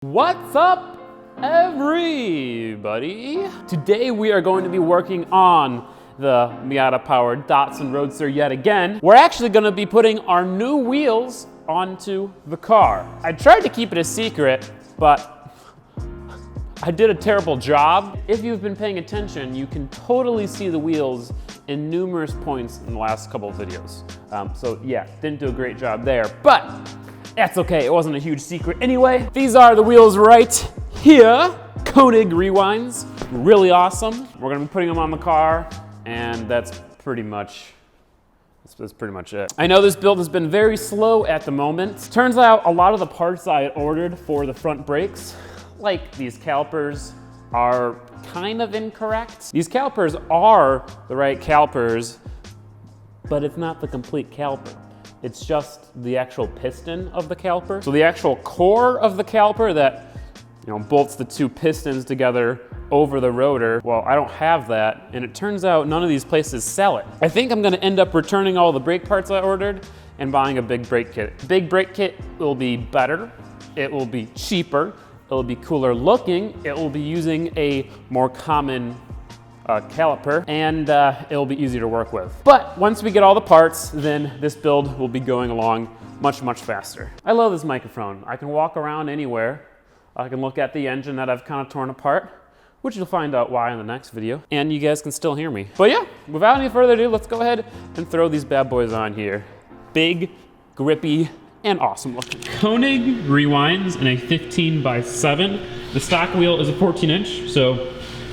What's up, everybody? Today we are going to be working on the Miata-powered Datsun Roadster yet again. We're actually going to be putting our new wheels onto the car. I tried to keep it a secret, but I did a terrible job. If you've been paying attention, you can totally see the wheels in numerous points in the last couple of videos. So yeah, didn't do a great job there, but that's okay, it wasn't a huge secret anyway. These are the wheels right here. Koenig rewinds, really awesome. We're gonna be putting them on the car, and that's pretty much it. I know this build has been very slow at the moment. Turns out a lot of the parts I had ordered for the front brakes, like these calipers, are kind of incorrect. These calipers are the right calipers, but it's not the complete caliper. It's just the actual piston of the caliper. So the actual core of the caliper that bolts the two pistons together over the rotor, well, I don't have that, and it turns out none of these places sell it. I think I'm gonna end up returning all the brake parts I ordered and buying a big brake kit. Big brake kit will be better, it will be cheaper, it will be cooler looking, it will be using a more common caliper, and it will be easier to work with. But once we get all the parts, then this build will be going along much, much faster. I love this microphone. I can walk around anywhere. I can look at the engine that I've kind of torn apart, which you'll find out why in the next video, and you guys can still hear me. But yeah, without any further ado, let's go ahead and throw these bad boys on here. Big, grippy, and awesome looking. Koenig rewinds in a 15x7. The stock wheel is a 14-inch, so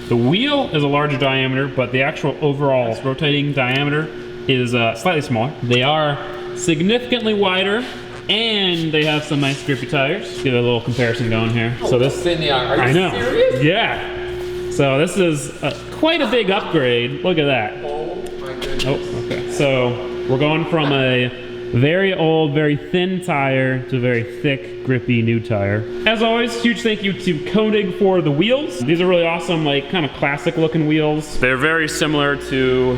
the wheel is a larger diameter, but the actual overall rotating diameter is slightly smaller. They are significantly wider, and they have some nice grippy tires. Get a little comparison going here. So this, are you serious? Yeah. So this is quite a big upgrade. Look at that. Oh my goodness. Oh, okay. So we're going from a very old, very thin tire to a very thick, grippy new tire. As always, huge thank you to Koenig for the wheels. These are really awesome, like kind of classic looking wheels. They're very similar to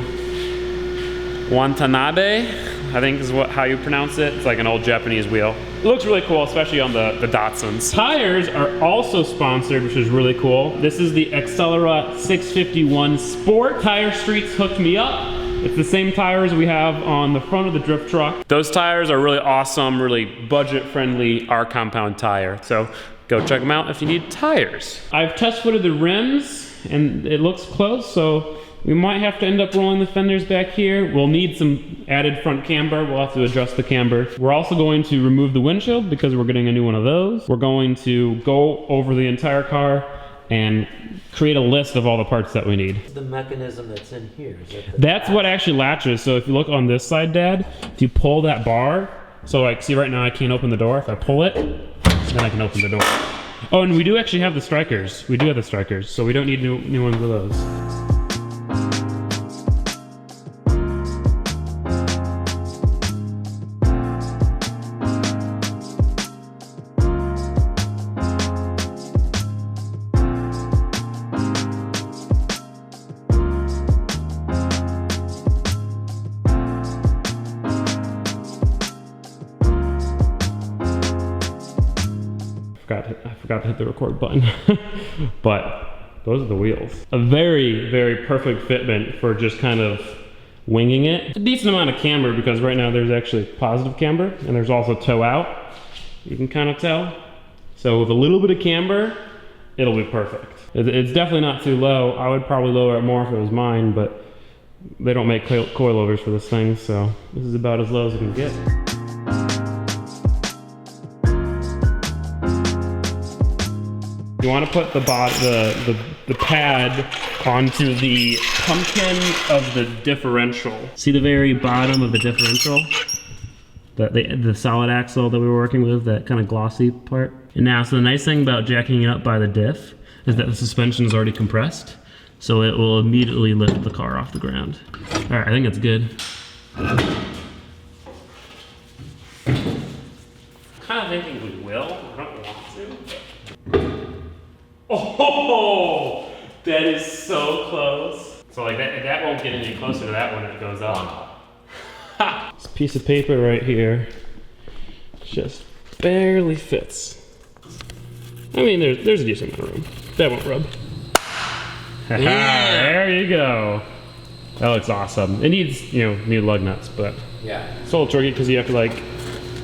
Watanabe, I think is how you pronounce it. It's like an old Japanese wheel. It looks really cool, especially on the Datsuns. Tires are also sponsored, which is really cool. This is the Accelera 651 Sport. Tire Streets hooked me up. It's the same tires we have on the front of the drift truck. Those tires are really awesome, really budget-friendly R-compound tire. So go check them out if you need tires. I've test fitted the rims, and it looks close, so we might have to end up rolling the fenders back here. We'll need some added front camber. We'll have to adjust the camber. We're also going to remove the windshield because we're getting a new one of those. We're going to go over the entire car and create a list of all the parts that we need. The mechanism that's in here, is that That's what actually latches. So if you look on this side, Dad, if you pull that bar, so like see right now I can't open the door. If I pull it, then I can open the door. Oh, and we do actually have the strikers. We do have the strikers, so we don't need new ones of those. I forgot to hit the record button. But those are the wheels. A very, very perfect fitment for just kind of winging it. A decent amount of camber because right now there's actually positive camber and there's also toe out. You can kind of tell. So with a little bit of camber, it'll be perfect. It's definitely not too low. I would probably lower it more if it was mine, but they don't make coilovers for this thing, so this is about as low as it can get. You want to put the pad onto the pumpkin of the differential. See the very bottom of the differential? The solid axle that we were working with, that kind of glossy part. And now, so the nice thing about jacking it up by the diff is that the suspension is already compressed, so it will immediately lift the car off the ground. All right, I think it's good. Kind of thinking we will. I don't want to. Oh, that is so close. So like that won't get any closer to that when it goes up. This piece of paper right here just barely fits. I mean, there's a decent amount of room. That won't rub. Yeah. There you go. That looks awesome. It needs, new lug nuts, but Yeah. it's a little tricky because you have to like,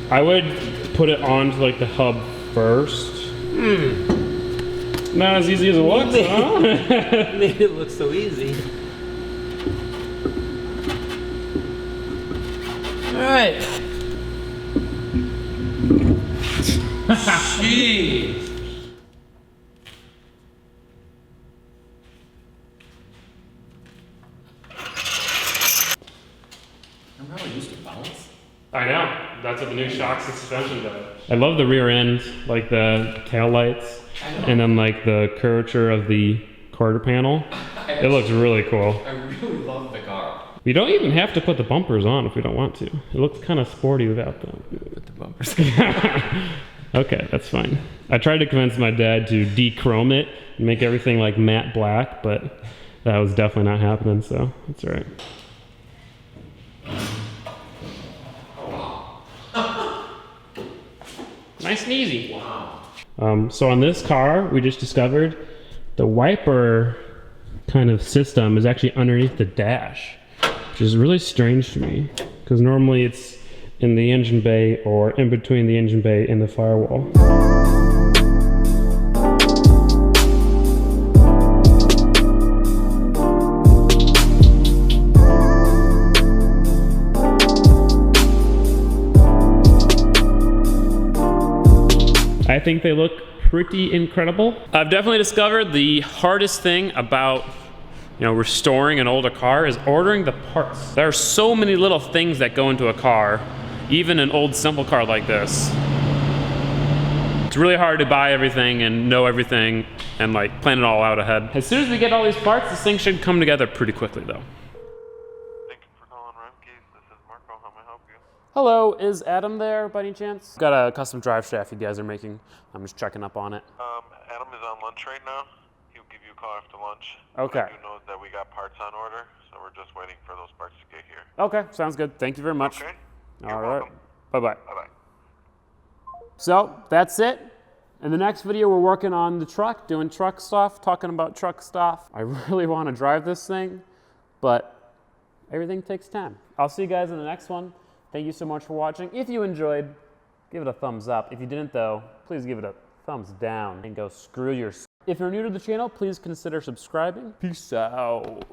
I would put it onto like the hub first. Not as easy as it looks, huh? Made it look so easy. All right. Jeez. Remember how we used to bounce? I know. That's what the new shocks and suspension does. I love the rear end, like the tail lights, and then like the curvature of the quarter panel. It looks really cool. I really love the car. We don't even have to put the bumpers on if we don't want to. It looks kind of sporty without them. With the bumpers. Okay, that's fine. I tried to convince my dad to de-chrome it and make everything like matte black, but that was definitely not happening, so that's all right. Nice and easy. Wow. So on this car, we just discovered the wiper kind of system is actually underneath the dash, which is really strange to me because normally it's in the engine bay or in between the engine bay and the firewall. I think they look pretty incredible. I've definitely discovered the hardest thing about restoring an older car is ordering the parts. There are so many little things that go into a car, even an old simple car like this. It's really hard to buy everything and know everything and like plan it all out ahead. As soon as we get all these parts, this thing should come together pretty quickly though. Thank you for calling Remke's. This is Marco. How may I help you? Hello, is Adam there by any chance? Got a custom drive shaft you guys are making. I'm just checking up on it. Adam is on lunch right now. He'll give you a call after lunch. Okay. I do know that we got parts on order, so we're just waiting for those parts to get here. Okay, sounds good. Thank you very much. Okay? All You're right. welcome. Bye-bye. Bye-bye. So that's it. In the next video, we're working on the truck, doing truck stuff, talking about truck stuff. I really want to drive this thing, but everything takes time. I'll see you guys in the next one. Thank you so much for watching. If you enjoyed, give it a thumbs up. If you didn't though, please give it a thumbs down and go screw yourself. If you're new to the channel, please consider subscribing. Peace out.